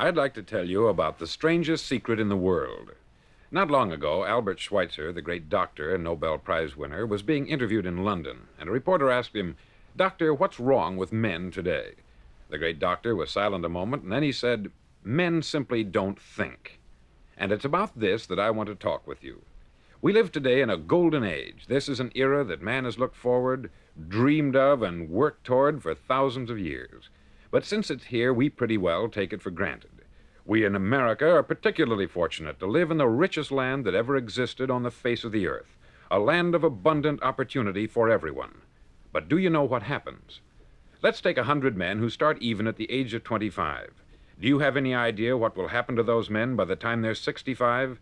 I'd like to tell you about the strangest secret in the world. Not long ago, Albert Schweitzer, the great doctor and Nobel Prize winner, was being interviewed in London, and a reporter asked him, "Doctor, what's wrong with men today?" The great doctor was silent a moment, and then he said, "Men simply don't think." And it's about this that I want to talk with you. We live today in a golden age. This is an era that man has looked forward, dreamed of, and worked toward for thousands of years. But since it's here, we pretty well take it for granted. We in America are particularly fortunate to live in the richest land that ever existed on the face of the earth, a land of abundant opportunity for everyone. But do you know what happens? Let's take 100 men who start even at the age of 25. Do you have any idea what will happen to those men by the time they're 65?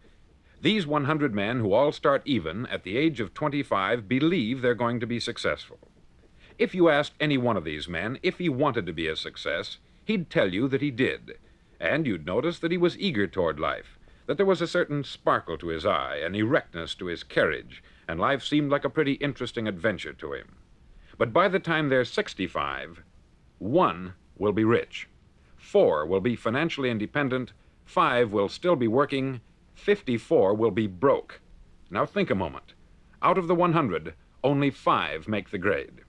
These 100 men who all start even at the age of 25 believe they're going to be successful. If you asked any one of these men if he wanted to be a success, he'd tell you that he did. And you'd notice that he was eager toward life, that there was a certain sparkle to his eye, an erectness to his carriage, and life seemed like a pretty interesting adventure to him. But by the time they're 65, 1 will be rich, 4 will be financially independent, 5 will still be working, 54 will be broke. Now think a moment. Out of the 100, only 5 make the grade.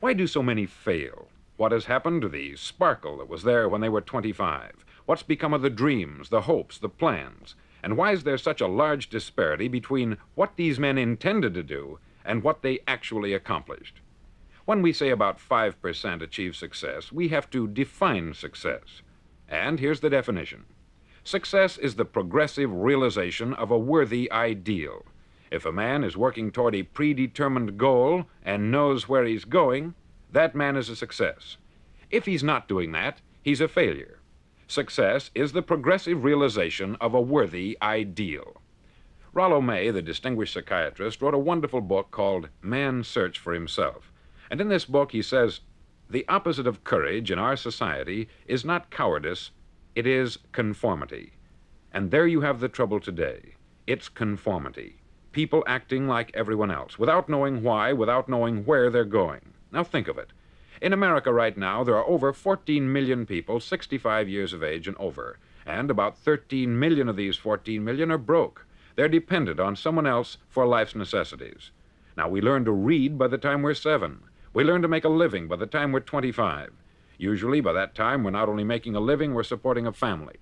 Why do so many fail? What has happened to the sparkle that was there when they were 25? What's become of the dreams, the hopes, the plans? And why is there such a large disparity between what these men intended to do and what they actually accomplished? When we say about 5% achieve success, we have to define success. And here's the definition. Success is the progressive realization of a worthy ideal. If a man is working toward a predetermined goal and knows where he's going, that man is a success. If he's not doing that, he's a failure. Success is the progressive realization of a worthy ideal. Rollo May, the distinguished psychiatrist, wrote a wonderful book called Man's Search for Himself. And in this book he says, the opposite of courage in our society is not cowardice, it is conformity. And there you have the trouble today. It's conformity. People acting like everyone else, without knowing why, without knowing where they're going. Now think of it. In America right now, there are over 14 million people 65 years of age and over, and about 13 million of these 14 million are broke. They're dependent on someone else for life's necessities. Now, we learn to read by the time we're 7. We learn to make a living by the time we're 25. Usually, by that time, we're not only making a living, we're supporting a family.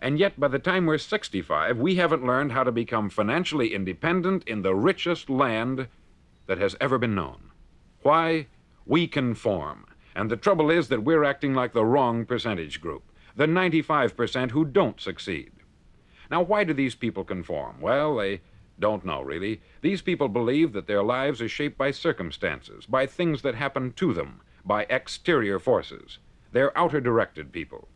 And yet, by the time we're 65, we haven't learned how to become financially independent in the richest land that has ever been known. Why? We conform. And the trouble is that we're acting like the wrong percentage group, the 95% who don't succeed. Now, why do these people conform? Well, they don't know, really. These people believe that their lives are shaped by circumstances, by things that happen to them, by exterior forces. They're outer-directed people.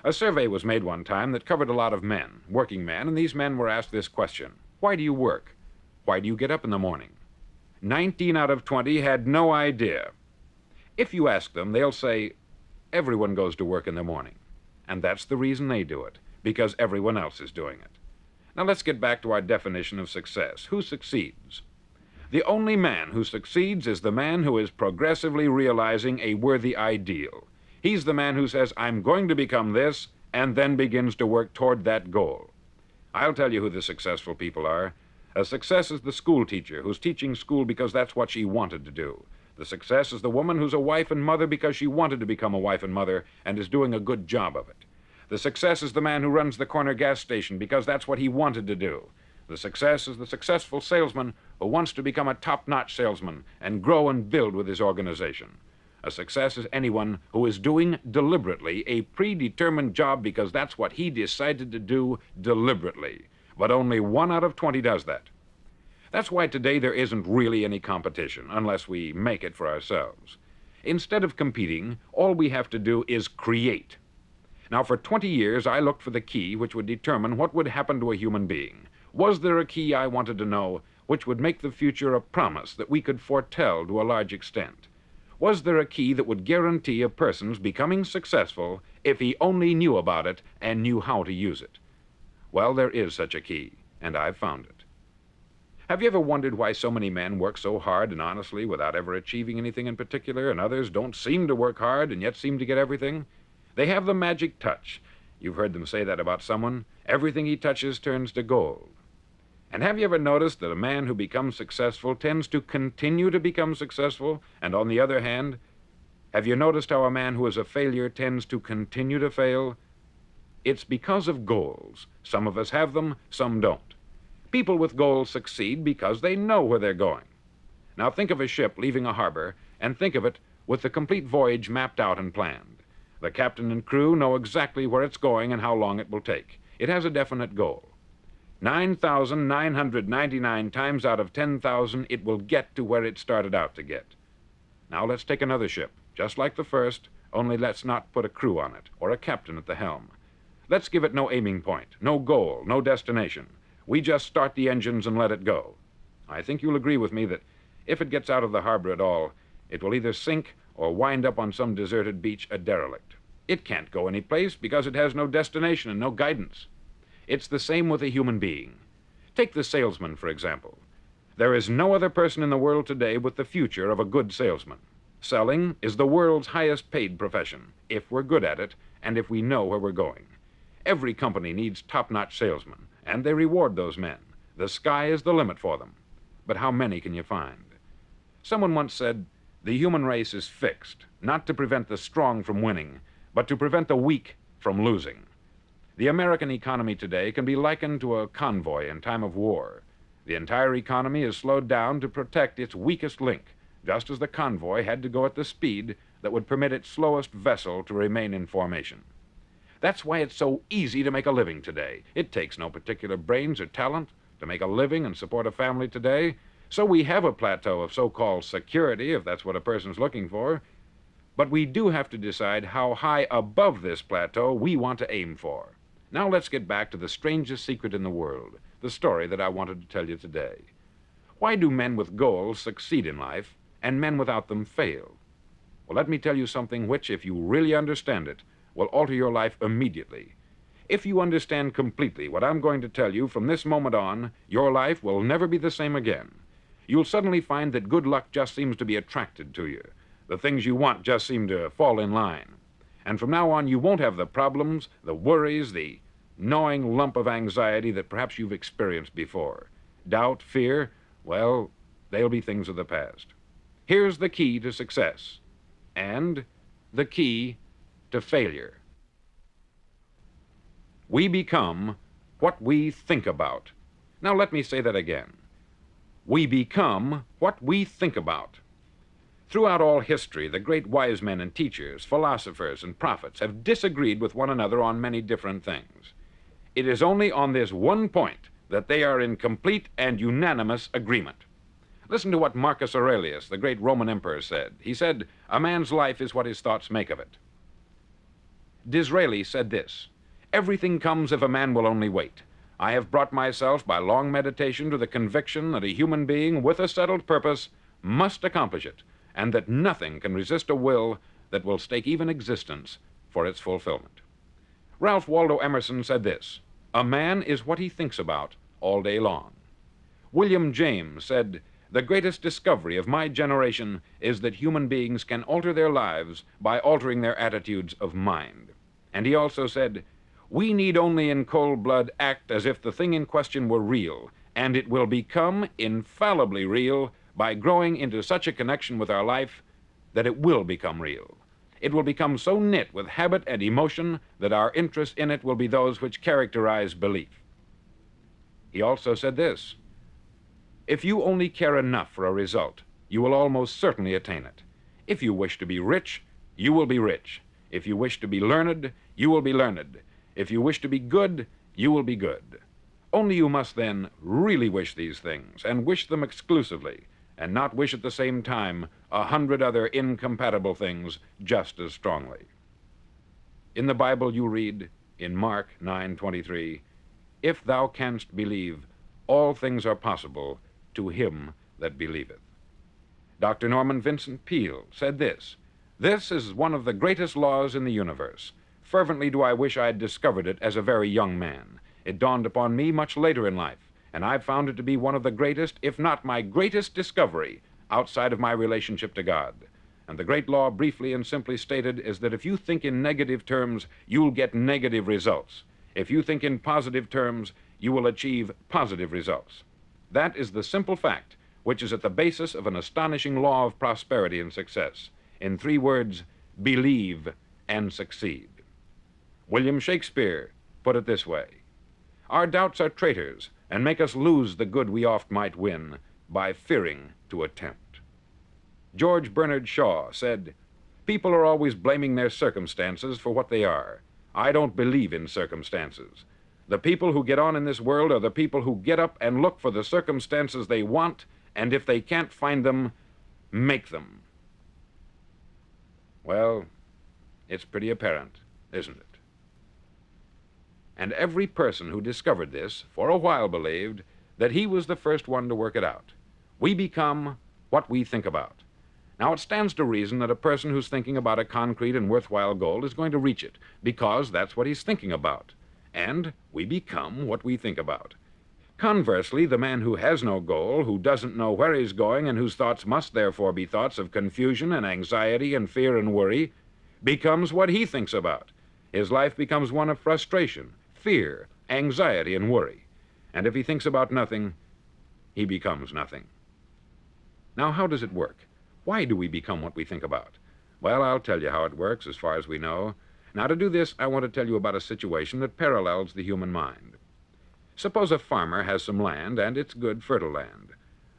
A survey was made one time that covered a lot of men, working men, and these men were asked this question. Why do you work? Why do you get up in the morning? 19 out of 20 had no idea. If you ask them, they'll say, everyone goes to work in the morning. And that's the reason they do it, because everyone else is doing it. Now let's get back to our definition of success. Who succeeds? The only man who succeeds is the man who is progressively realizing a worthy ideal. He's the man who says, I'm going to become this, and then begins to work toward that goal. I'll tell you who the successful people are. A success is the school teacher who's teaching school because that's what she wanted to do. The success is the woman who's a wife and mother because she wanted to become a wife and mother and is doing a good job of it. The success is the man who runs the corner gas station because that's what he wanted to do. The success is the successful salesman who wants to become a top-notch salesman and grow and build with his organization. A success is anyone who is doing deliberately a predetermined job because that's what he decided to do deliberately. But only 1 out of 20 does that. That's why today there isn't really any competition, unless we make it for ourselves. Instead of competing, all we have to do is create. Now, for 20 years, I looked for the key which would determine what would happen to a human being. Was there a key, I wanted to know, which would make the future a promise that we could foretell to a large extent? Was there a key that would guarantee a person's becoming successful if he only knew about it and knew how to use it? Well, there is such a key, and I've found it. Have you ever wondered why so many men work so hard and honestly without ever achieving anything in particular, and others don't seem to work hard and yet seem to get everything? They have the magic touch. You've heard them say that about someone. Everything he touches turns to gold. And have you ever noticed that a man who becomes successful tends to continue to become successful? And on the other hand, have you noticed how a man who is a failure tends to continue to fail? It's because of goals. Some of us have them, some don't. People with goals succeed because they know where they're going. Now think of a ship leaving a harbor, and think of it with the complete voyage mapped out and planned. The captain and crew know exactly where it's going and how long it will take. It has a definite goal. 9,999 times out of 10,000, it will get to where it started out to get. Now let's take another ship, just like the first, only let's not put a crew on it, or a captain at the helm. Let's give it no aiming point, no goal, no destination. We just start the engines and let it go. I think you'll agree with me that if it gets out of the harbor at all, it will either sink or wind up on some deserted beach a derelict. It can't go any place because it has no destination and no guidance. It's the same with a human being. Take the salesman, for example. There is no other person in the world today with the future of a good salesman. Selling is the world's highest paid profession, if we're good at it and if we know where we're going. Every company needs top-notch salesmen, and they reward those men. The sky is the limit for them. But how many can you find? Someone once said, the human race is fixed, not to prevent the strong from winning, but to prevent the weak from losing. The American economy today can be likened to a convoy in time of war. The entire economy is slowed down to protect its weakest link, just as the convoy had to go at the speed that would permit its slowest vessel to remain in formation. That's why it's so easy to make a living today. It takes no particular brains or talent to make a living and support a family today. So we have a plateau of so-called security, if that's what a person's looking for. But we do have to decide how high above this plateau we want to aim for. Now let's get back to the strangest secret in the world, the story that I wanted to tell you today. Why do men with goals succeed in life and men without them fail? Well, let me tell you something which, if you really understand it, will alter your life immediately. If you understand completely what I'm going to tell you from this moment on, your life will never be the same again. You'll suddenly find that good luck just seems to be attracted to you. The things you want just seem to fall in line. And from now on, you won't have the problems, the worries, the gnawing lump of anxiety that perhaps you've experienced before. Doubt, fear, well, they'll be things of the past. Here's the key to success and the key to failure. We become what we think about. Now let me say that again. We become what we think about. Throughout all history, the great wise men and teachers, philosophers and prophets have disagreed with one another on many different things. It is only on this one point that they are in complete and unanimous agreement. Listen to what Marcus Aurelius, the great Roman emperor, said. He said, "A man's life is what his thoughts make of it." Disraeli said this, "Everything comes if a man will only wait. I have brought myself by long meditation to the conviction that a human being with a settled purpose must accomplish it, and that nothing can resist a will that will stake even existence for its fulfillment." Ralph Waldo Emerson said this, "A man is what he thinks about all day long." William James said, "The greatest discovery of my generation is that human beings can alter their lives by altering their attitudes of mind." And he also said, "We need only in cold blood act as if the thing in question were real, and it will become infallibly real by growing into such a connection with our life that it will become real. It will become so knit with habit and emotion that our interest in it will be those which characterize belief." He also said this, "If you only care enough for a result, you will almost certainly attain it. If you wish to be rich, you will be rich. If you wish to be learned, you will be learned. If you wish to be good, you will be good. Only you must then really wish these things, and wish them exclusively, and not wish at the same time 100 other incompatible things just as strongly." In the Bible you read, in Mark 9:23, "If thou canst believe, all things are possible to him that believeth." Dr. Norman Vincent Peale said this, "This is one of the greatest laws in the universe. Fervently do I wish I had discovered it as a very young man. It dawned upon me much later in life, and I've found it to be one of the greatest, if not my greatest discovery outside of my relationship to God. And the great law, briefly and simply stated, is that if you think in negative terms, you'll get negative results. If you think in positive terms, you will achieve positive results. That is the simple fact which is at the basis of an astonishing law of prosperity and success. In 3 words, believe and succeed. William Shakespeare put it this way: our doubts are traitors, and make us lose the good we oft might win by fearing to attempt. George Bernard Shaw said, people are always blaming their circumstances for what they are. I don't believe in circumstances. The people who get on in this world are the people who get up and look for the circumstances they want, and if they can't find them, make them. Well, it's pretty apparent, isn't it? And every person who discovered this for a while believed that he was the first one to work it out. We become what we think about. Now, it stands to reason that a person who's thinking about a concrete and worthwhile goal is going to reach it, because that's what he's thinking about. And we become what we think about. Conversely, the man who has no goal, who doesn't know where he's going, and whose thoughts must therefore be thoughts of confusion and anxiety and fear and worry, becomes what he thinks about. His life becomes one of frustration, fear, anxiety, and worry. And if he thinks about nothing, he becomes nothing. Now, how does it work? Why do we become what we think about? Well, I'll tell you how it works as far as we know. Now, to do this, I want to tell you about a situation that parallels the human mind. Suppose a farmer has some land, and it's good, fertile land.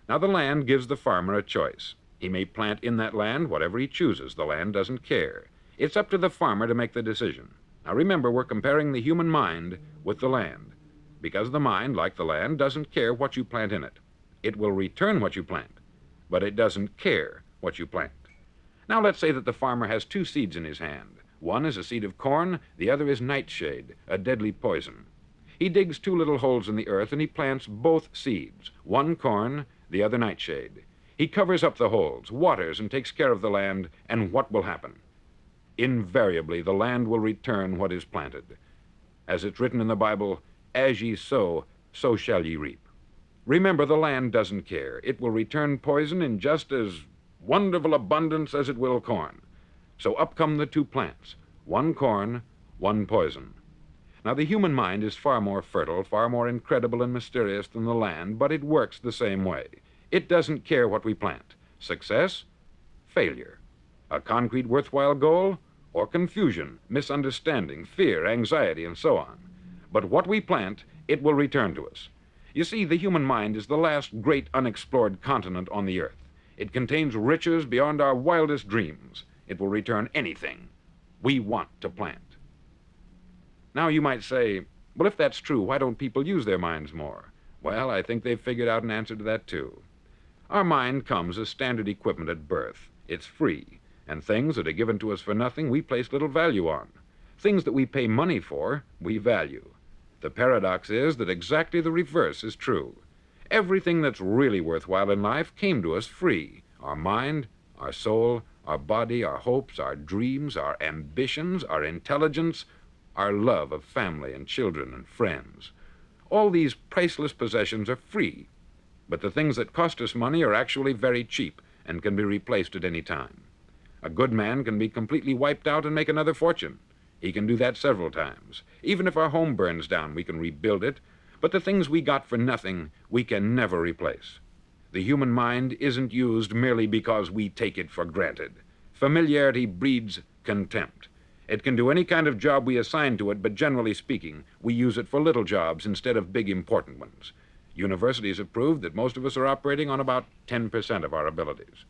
Now, the land gives the farmer a choice. He may plant in that land whatever he chooses. The land doesn't care. It's up to the farmer to make the decision. Now, remember, we're comparing the human mind with the land, because the mind, like the land, doesn't care what you plant in it. It will return what you plant, but it doesn't care what you plant. Now, let's say that the farmer has 2 seeds in his hand. One is a seed of corn, the other is nightshade, a deadly poison. He digs 2 little holes in the earth, and he plants both seeds, one corn, the other nightshade. He covers up the holes, waters, and takes care of the land, and what will happen? Invariably, the land will return what is planted. As it's written in the Bible, as ye sow, so shall ye reap. Remember, the land doesn't care. It will return poison in just as wonderful abundance as it will corn. So up come the 2 plants, one corn, one poison. Now, the human mind is far more fertile, far more incredible and mysterious than the land, but it works the same way. It doesn't care what we plant. Success, failure. A concrete, worthwhile goal, or confusion, misunderstanding, fear, anxiety, and so on. But what we plant, it will return to us. You see, the human mind is the last great unexplored continent on the earth. It contains riches beyond our wildest dreams. It will return anything we want to plant. Now, you might say, well, if that's true, why don't people use their minds more? Well, I think they've figured out an answer to that, too. Our mind comes as standard equipment at birth. It's free, and things that are given to us for nothing, we place little value on. Things that we pay money for, we value. The paradox is that exactly the reverse is true. Everything that's really worthwhile in life came to us free. Our mind, our soul, our body, our hopes, our dreams, our ambitions, our intelligence, our love of family and children and friends. All these priceless possessions are free, but the things that cost us money are actually very cheap and can be replaced at any time. A good man can be completely wiped out and make another fortune. He can do that several times. Even if our home burns down, we can rebuild it, but the things we got for nothing, we can never replace. The human mind isn't used merely because we take it for granted. Familiarity breeds contempt. It can do any kind of job we assign to it, but generally speaking, we use it for little jobs instead of big, important ones. Universities have proved that most of us are operating on about 10% of our abilities.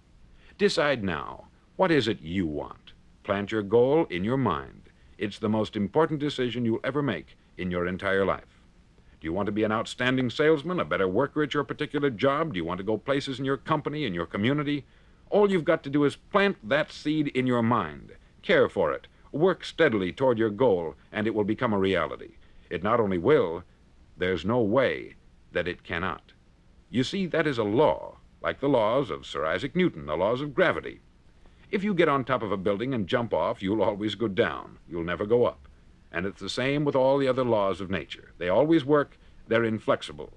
Decide now, what is it you want? Plant your goal in your mind. It's the most important decision you'll ever make in your entire life. Do you want to be an outstanding salesman, a better worker at your particular job? Do you want to go places in your company, in your community? All you've got to do is plant that seed in your mind. Care for it. Work steadily toward your goal, and it will become a reality. It not only will, there's no way that it cannot. You see, that is a law, like the laws of Sir Isaac Newton, the laws of gravity. If you get on top of a building and jump off, you'll always go down. You'll never go up. And it's the same with all the other laws of nature. They always work. They're inflexible.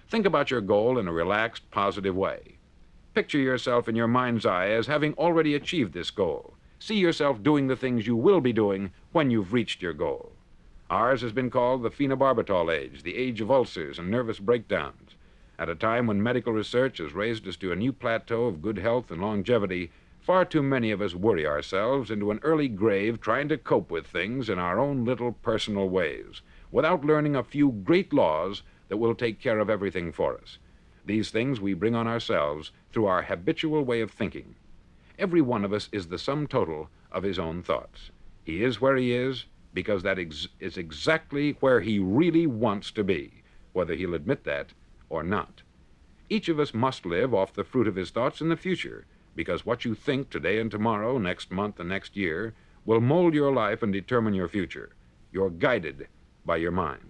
Think about your goal in a relaxed, positive way. Picture yourself in your mind's eye as having already achieved this goal. See yourself doing the things you will be doing when you've reached your goal. Ours has been called the phenobarbital age, the age of ulcers and nervous breakdowns. At a time when medical research has raised us to a new plateau of good health and longevity, far too many of us worry ourselves into an early grave trying to cope with things in our own little personal ways, without learning a few great laws that will take care of everything for us. These things we bring on ourselves through our habitual way of thinking. Every one of us is the sum total of his own thoughts. He is where he is because that is exactly where he really wants to be, whether he'll admit that or not. Each of us must live off the fruit of his thoughts in the future, because what you think today and tomorrow, next month and next year, will mold your life and determine your future. You're guided by your mind.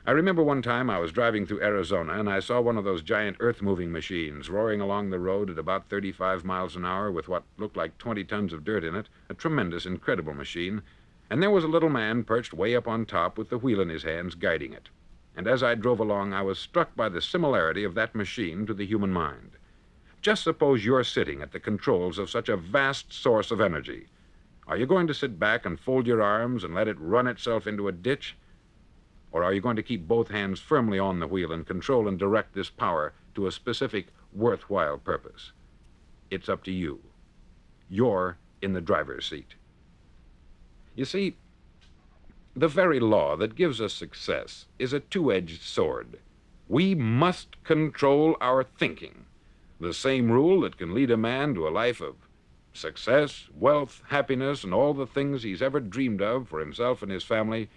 I remember one time I was driving through Arizona and I saw one of those giant earth-moving machines roaring along the road at about 35 miles an hour with what looked like 20 tons of dirt in it, a tremendous, incredible machine, and there was a little man perched way up on top with the wheel in his hands guiding it. And as I drove along, I was struck by the similarity of that machine to the human mind. Just suppose you're sitting at the controls of such a vast source of energy. Are you going to sit back and fold your arms and let it run itself into a ditch? Or are you going to keep both hands firmly on the wheel and control and direct this power to a specific, worthwhile purpose? It's up to you. You're in the driver's seat. You see, the very law that gives us success is a two-edged sword. We must control our thinking. The same rule that can lead a man to a life of success, wealth, happiness, and all the things he's ever dreamed of for himself and his family,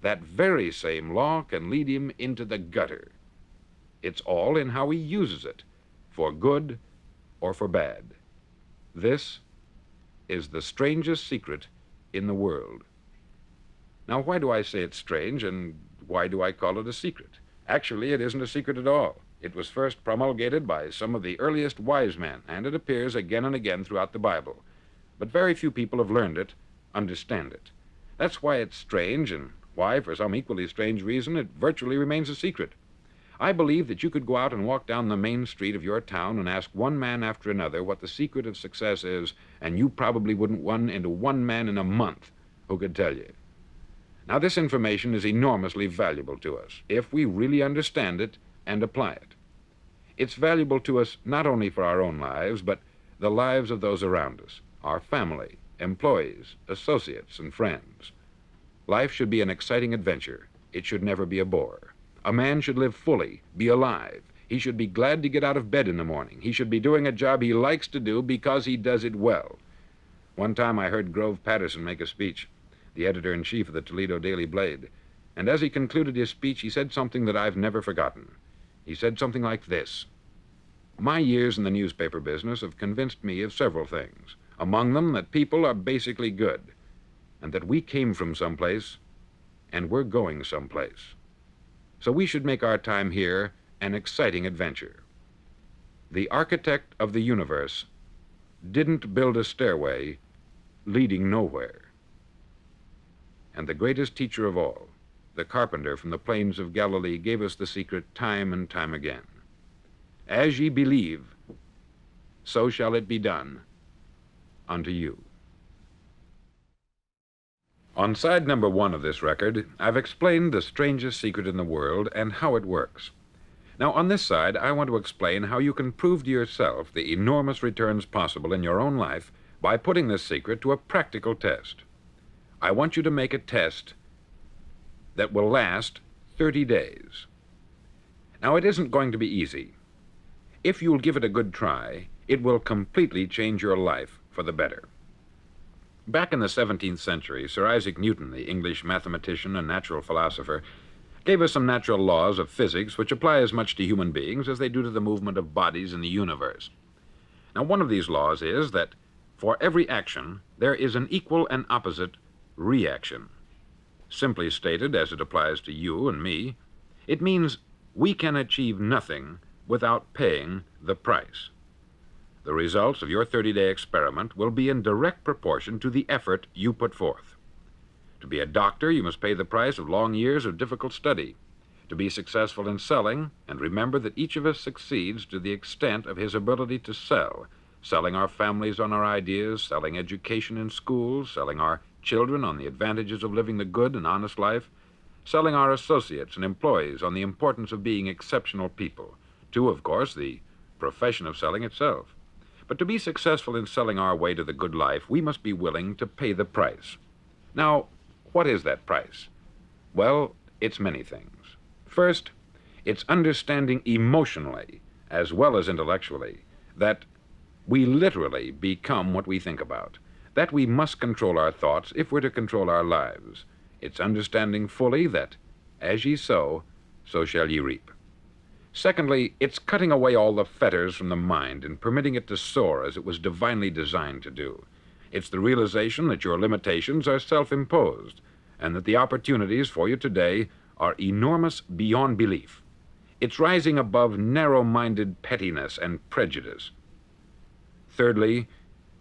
that very same law can lead him into the gutter. It's all in how he uses it, for good or for bad. This is the strangest secret in the world. Now, why do I say it's strange, and why do I call it a secret? Actually, it isn't a secret at all. It was first promulgated by some of the earliest wise men, and it appears again and again throughout the Bible. But very few people have learned it, understand it. That's why it's strange, and why, for some equally strange reason, it virtually remains a secret. I believe that you could go out and walk down the main street of your town and ask one man after another what the secret of success is, and you probably wouldn't run into one man in a month who could tell you. Now, this information is enormously valuable to us if we really understand it and apply it. It's valuable to us not only for our own lives, but the lives of those around us, our family, employees, associates, and friends. Life should be an exciting adventure. It should never be a bore. A man should live fully, be alive. He should be glad to get out of bed in the morning. He should be doing a job he likes to do because he does it well. One time I heard Grove Patterson make a speech, the editor-in-chief of the Toledo Daily Blade, and as he concluded his speech, he said something that I've never forgotten. He said something like this: "My years in the newspaper business have convinced me of several things, among them that people are basically good, and that we came from someplace, and we're going someplace. So we should make our time here an exciting adventure. The architect of the universe didn't build a stairway leading nowhere. And the greatest teacher of all, the carpenter from the plains of Galilee, gave us the secret time and time again. As ye believe, so shall it be done unto you." On side number 1 of this record, I've explained the strangest secret in the world and how it works. Now, on this side, I want to explain how you can prove to yourself the enormous returns possible in your own life by putting this secret to a practical test. I want you to make a test that will last 30 days. Now, it isn't going to be easy. If you'll give it a good try, it will completely change your life for the better. Back in the 17th century, Sir Isaac Newton, the English mathematician and natural philosopher, gave us some natural laws of physics which apply as much to human beings as they do to the movement of bodies in the universe. Now, one of these laws is that for every action, there is an equal and opposite reaction. Simply stated, as it applies to you and me, it means we can achieve nothing without paying the price. The results of your 30-day experiment will be in direct proportion to the effort you put forth. To be a doctor, you must pay the price of long years of difficult study. To be successful in selling, and remember that each of us succeeds to the extent of his ability to sell, selling our families on our ideas, selling education in schools, selling our children on the advantages of living the good and honest life, selling our associates and employees on the importance of being exceptional people, to, of course, the profession of selling itself. But to be successful in selling our way to the good life, we must be willing to pay the price. Now, what is that price? Well, it's many things. First, it's understanding emotionally, as well as intellectually, that we literally become what we think about, that we must control our thoughts if we're to control our lives. It's understanding fully that, as ye sow, so shall ye reap. Secondly, it's cutting away all the fetters from the mind and permitting it to soar as it was divinely designed to do. It's the realization that your limitations are self-imposed, and that the opportunities for you today are enormous beyond belief. It's rising above narrow-minded pettiness and prejudice. Thirdly,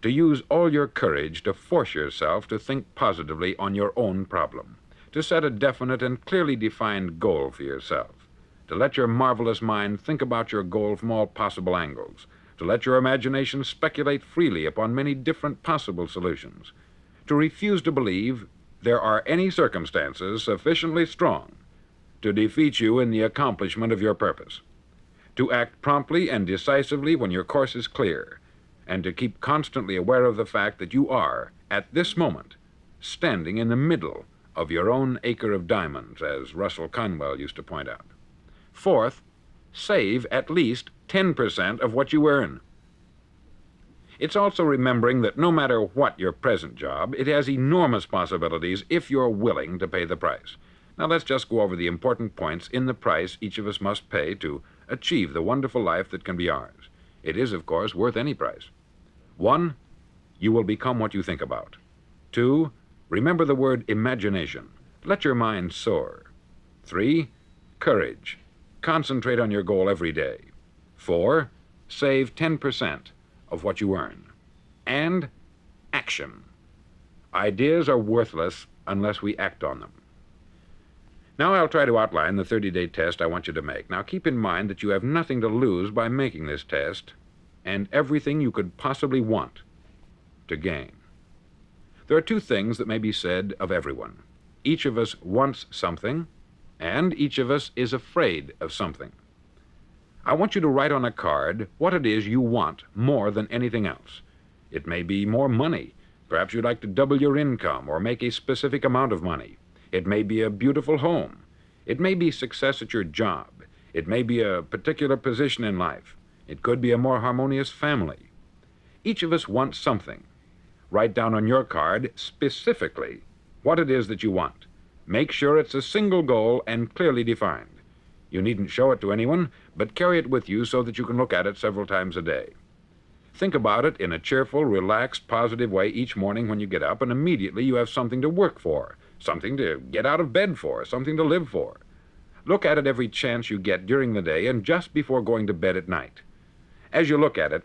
to use all your courage to force yourself to think positively on your own problem, to set a definite and clearly defined goal for yourself, to let your marvelous mind think about your goal from all possible angles, to let your imagination speculate freely upon many different possible solutions, to refuse to believe there are any circumstances sufficiently strong to defeat you in the accomplishment of your purpose, to act promptly and decisively when your course is clear, and to keep constantly aware of the fact that you are, at this moment, standing in the middle of your own acre of diamonds, as Russell Conwell used to point out. Fourth, save at least 10% of what you earn. It's also remembering that no matter what your present job, it has enormous possibilities if you're willing to pay the price. Now let's just go over the important points in the price each of us must pay to achieve the wonderful life that can be ours. It is, of course, worth any price. 1, you will become what you think about. 2, remember the word imagination. Let your mind soar. 3, courage. Concentrate on your goal every day. 4, save 10% of what you earn. And action. Ideas are worthless unless we act on them. Now I'll try to outline the 30-day test I want you to make. Now keep in mind that you have nothing to lose by making this test, and everything you could possibly want to gain. There are 2 things that may be said of everyone. Each of us wants something, and each of us is afraid of something. I want you to write on a card what it is you want more than anything else. It may be more money. Perhaps you'd like to double your income or make a specific amount of money. It may be a beautiful home. It may be success at your job. It may be a particular position in life. It could be a more harmonious family. Each of us wants something. Write down on your card specifically what it is that you want. Make sure it's a single goal and clearly defined. You needn't show it to anyone, but carry it with you so that you can look at it several times a day. Think about it in a cheerful, relaxed, positive way each morning when you get up, and immediately you have something to work for, something to get out of bed for, something to live for. Look at it every chance you get during the day and just before going to bed at night. As you look at it,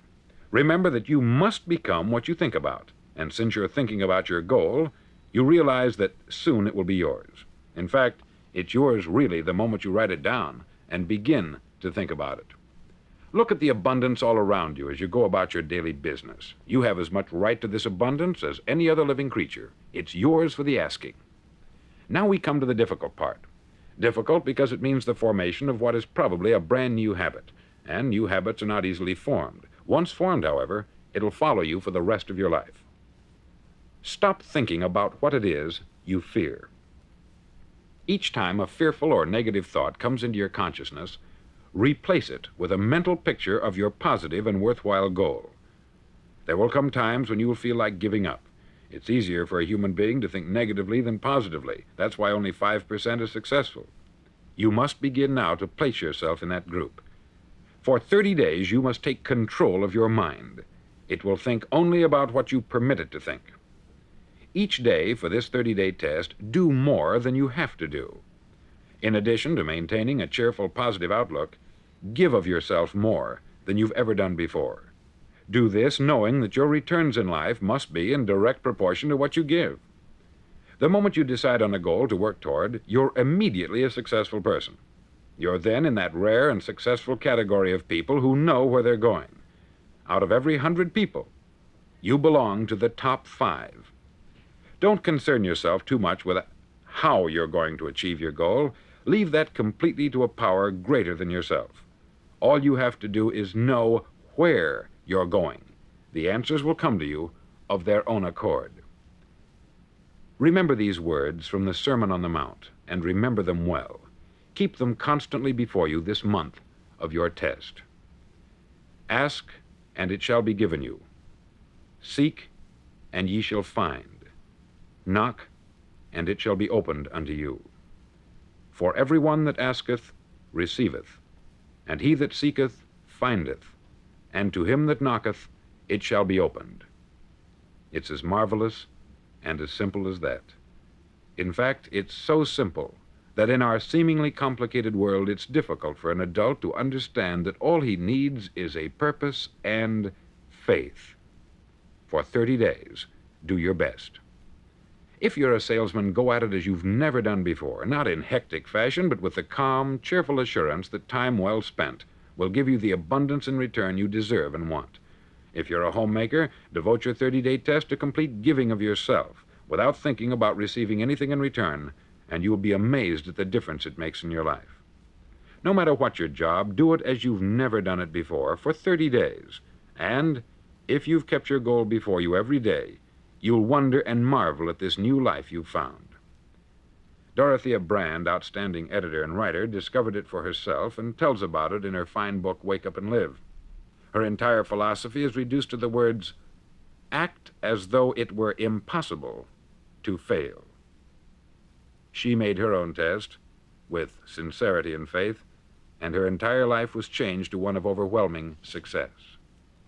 remember that you must become what you think about, and since you're thinking about your goal, you realize that soon it will be yours. In fact, it's yours really the moment you write it down and begin to think about it. Look at the abundance all around you as you go about your daily business. You have as much right to this abundance as any other living creature. It's yours for the asking. Now we come to the difficult part. Difficult because it means the formation of what is probably a brand new habit, and new habits are not easily formed. Once formed, however, it'll follow you for the rest of your life. Stop thinking about what it is you fear. Each time a fearful or negative thought comes into your consciousness, replace it with a mental picture of your positive and worthwhile goal. There will come times when you will feel like giving up. It's easier for a human being to think negatively than positively. That's why only 5% are successful. You must begin now to place yourself in that group. For 30 days, you must take control of your mind. It will think only about what you permit it to think. Each day for this 30-day test, do more than you have to do. In addition to maintaining a cheerful, positive outlook, give of yourself more than you've ever done before. Do this knowing that your returns in life must be in direct proportion to what you give. The moment you decide on a goal to work toward, you're immediately a successful person. You're then in that rare and successful category of people who know where they're going. Out of every 100 people, you belong to the top 5. Don't concern yourself too much with how you're going to achieve your goal. Leave that completely to a power greater than yourself. All you have to do is know where you're going. The answers will come to you of their own accord. Remember these words from the Sermon on the Mount, and remember them well. Keep them constantly before you this month of your test. Ask, and it shall be given you. Seek, and ye shall find. Knock, and it shall be opened unto you. For every one that asketh receiveth, and he that seeketh findeth, and to him that knocketh it shall be opened. It's as marvelous and as simple as that. In fact, it's so simple that in our seemingly complicated world it's difficult for an adult to understand that all he needs is a purpose and faith. For 30 days, do your best. If you're a salesman, go at it as you've never done before, not in hectic fashion, but with the calm, cheerful assurance that time well spent will give you the abundance in return you deserve and want. If you're a homemaker, devote your 30-day test to complete giving of yourself without thinking about receiving anything in return, and you will be amazed at the difference it makes in your life. No matter what your job, do it as you've never done it before for 30 days. And if you've kept your goal before you every day, you'll wonder and marvel at this new life you've found. Dorothea Brand, outstanding editor and writer, discovered it for herself and tells about it in her fine book, Wake Up and Live. Her entire philosophy is reduced to the words, act as though it were impossible to fail. She made her own test with sincerity and faith, and her entire life was changed to one of overwhelming success.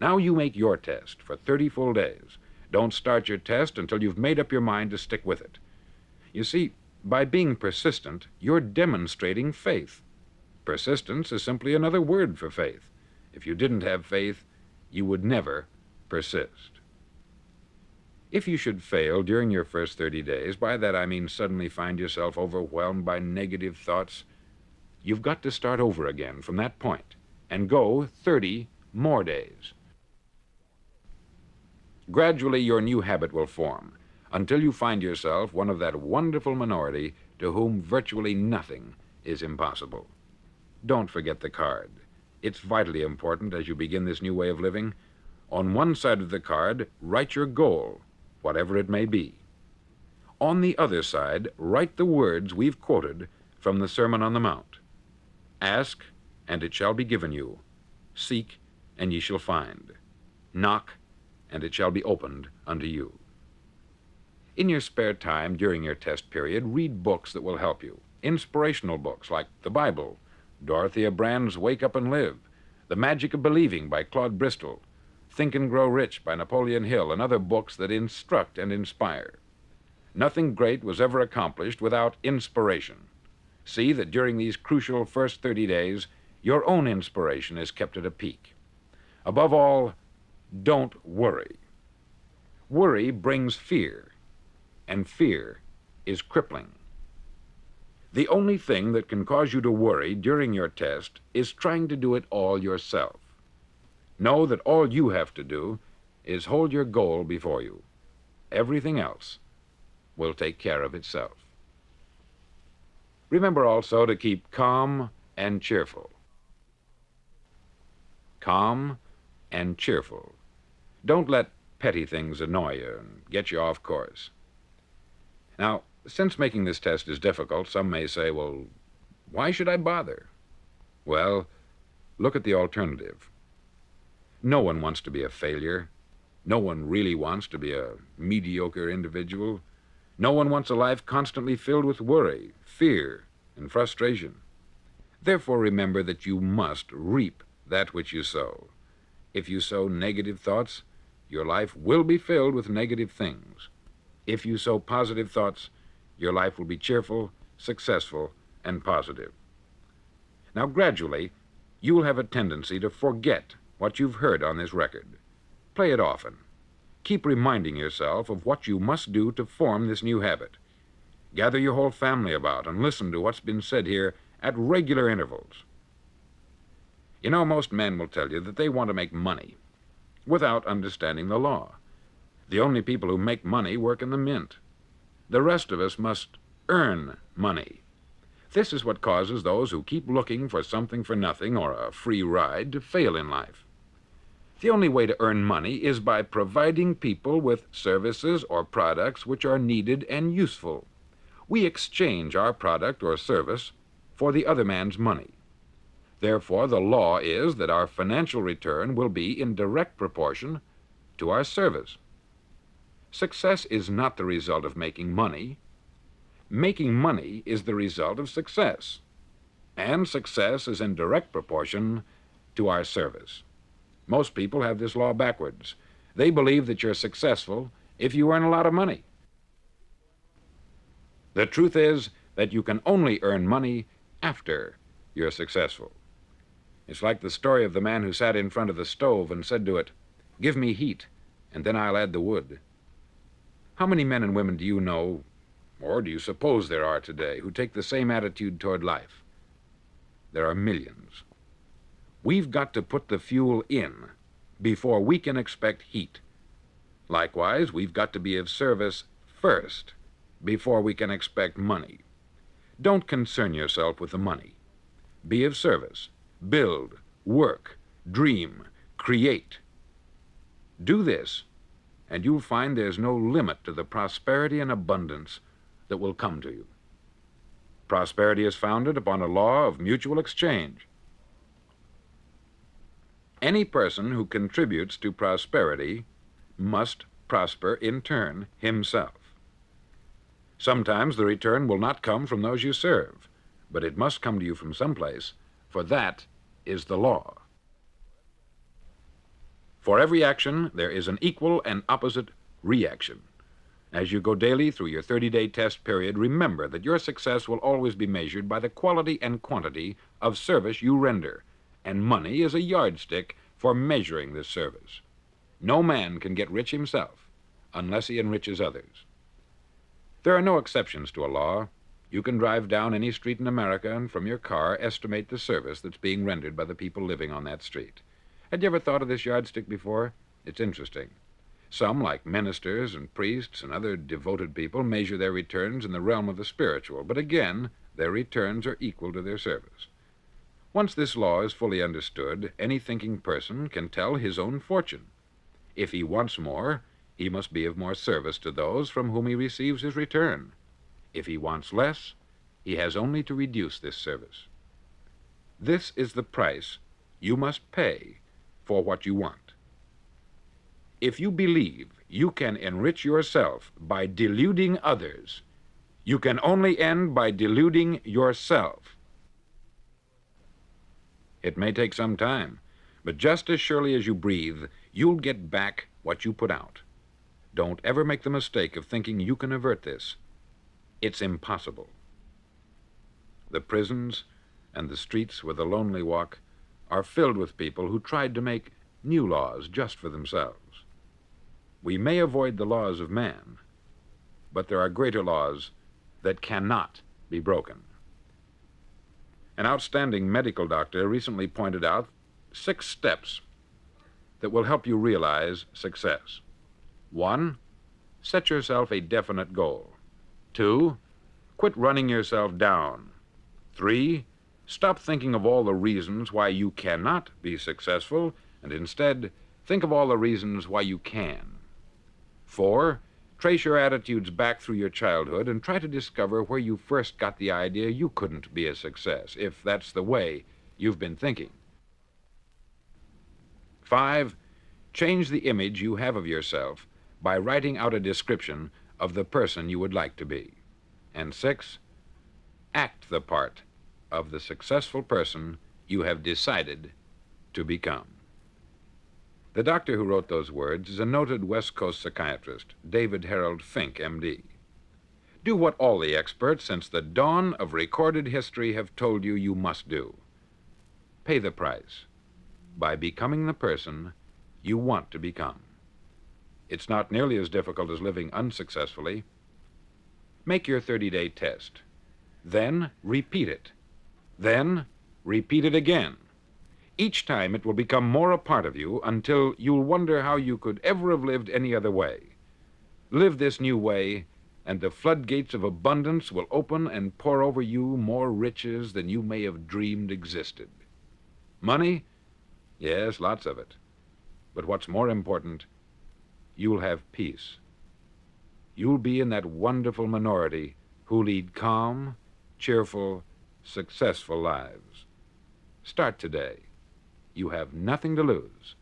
Now you make your test for 30 full days. Don't start your test until you've made up your mind to stick with it. You see, by being persistent, you're demonstrating faith. Persistence is simply another word for faith. If you didn't have faith, you would never persist. If you should fail during your first 30 days, by that I mean suddenly find yourself overwhelmed by negative thoughts, you've got to start over again from that point and go 30 more days. Gradually, your new habit will form until you find yourself one of that wonderful minority to whom virtually nothing is impossible. Don't forget the card. It's vitally important as you begin this new way of living. On one side of the card, write your goal, whatever it may be. On the other side, write the words we've quoted from the Sermon on the Mount. Ask, and it shall be given you. Seek, and ye shall find. Knock, and it shall be opened unto you. In your spare time during your test period, read books that will help you. Inspirational books like the Bible, Dorothea Brand's Wake Up and Live, The Magic of Believing by Claude Bristol, Think and Grow Rich by Napoleon Hill, and other books that instruct and inspire. Nothing great was ever accomplished without inspiration. See that during these crucial first 30 days, your own inspiration is kept at a peak. Above all, don't worry. Worry brings fear, and fear is crippling. The only thing that can cause you to worry during your test is trying to do it all yourself. Know that all you have to do is hold your goal before you. Everything else will take care of itself. Remember also to keep calm and cheerful. Calm and cheerful. Don't let petty things annoy you and get you off course. Now, since making this test is difficult, some may say, well, why should I bother? Well, look at the alternative. No one wants to be a failure. No one really wants to be a mediocre individual. No one wants a life constantly filled with worry, fear, and frustration. Therefore, remember that you must reap that which you sow. If you sow negative thoughts, your life will be filled with negative things. If you sow positive thoughts, your life will be cheerful, successful, and positive. Now, gradually, you will have a tendency to forget what you've heard on this record. Play it often. Keep reminding yourself of what you must do to form this new habit. Gather your whole family about and listen to what's been said here at regular intervals. You know, most men will tell you that they want to make money without understanding the law. The only people who make money work in the mint. The rest of us must earn money. This is what causes those who keep looking for something for nothing or a free ride to fail in life. The only way to earn money is by providing people with services or products which are needed and useful. We exchange our product or service for the other man's money. Therefore, the law is that our financial return will be in direct proportion to our service. Success is not the result of making money. Making money is the result of success, and success is in direct proportion to our service. Most people have this law backwards. They believe that you're successful if you earn a lot of money. The truth is that you can only earn money after you're successful. It's like the story of the man who sat in front of the stove and said to it, "Give me heat, and then I'll add the wood." How many men and women do you know, or do you suppose there are today, who take the same attitude toward life? There are millions. We've got to put the fuel in before we can expect heat. Likewise, we've got to be of service first before we can expect money. Don't concern yourself with the money. Be of service. Build, work, dream, create. Do this, and you'll find there's no limit to the prosperity and abundance that will come to you. Prosperity is founded upon a law of mutual exchange. Any person who contributes to prosperity must prosper in turn himself. Sometimes the return will not come from those you serve, but it must come to you from someplace, for that is the law. For every action, there is an equal and opposite reaction. As you go daily through your 30-day test period, remember that your success will always be measured by the quality and quantity of service you render, and money is a yardstick for measuring this service. No man can get rich himself unless he enriches others. There are no exceptions to a law. You can drive down any street in America and from your car estimate the service that's being rendered by the people living on that street. Had you ever thought of this yardstick before? It's interesting. Some, like ministers and priests and other devoted people, measure their returns in the realm of the spiritual, but again, their returns are equal to their service. Once this law is fully understood, any thinking person can tell his own fortune. If he wants more, he must be of more service to those from whom he receives his return. If he wants less, he has only to reduce this service. This is the price you must pay for what you want. If you believe you can enrich yourself by deluding others, you can only end by deluding yourself. It may take some time, but just as surely as you breathe, you'll get back what you put out. Don't ever make the mistake of thinking you can avert this. It's impossible. The prisons and the streets where the lonely walk are filled with people who tried to make new laws just for themselves. We may avoid the laws of man, but there are greater laws that cannot be broken. An outstanding medical doctor recently pointed out 6 steps that will help you realize success. 1, set yourself a definite goal. 2, quit running yourself down. 3, stop thinking of all the reasons why you cannot be successful, and instead think of all the reasons why you can. 4, trace your attitudes back through your childhood and try to discover where you first got the idea you couldn't be a success, if that's the way you've been thinking. 5, change the image you have of yourself by writing out a description of the person you would like to be. And 6, act the part of the successful person you have decided to become. The doctor who wrote those words is a noted West Coast psychiatrist, David Harold Fink, M.D. Do what all the experts since the dawn of recorded history have told you you must do. Pay the price by becoming the person you want to become. It's not nearly as difficult as living unsuccessfully. Make your 30-day test. Then repeat it. Then repeat it again. Each time it will become more a part of you until you'll wonder how you could ever have lived any other way. Live this new way, and the floodgates of abundance will open and pour over you more riches than you may have dreamed existed. Money? Yes, lots of it. But what's more important, you'll have peace. You'll be in that wonderful minority who lead calm, cheerful, successful lives. Start today. You have nothing to lose.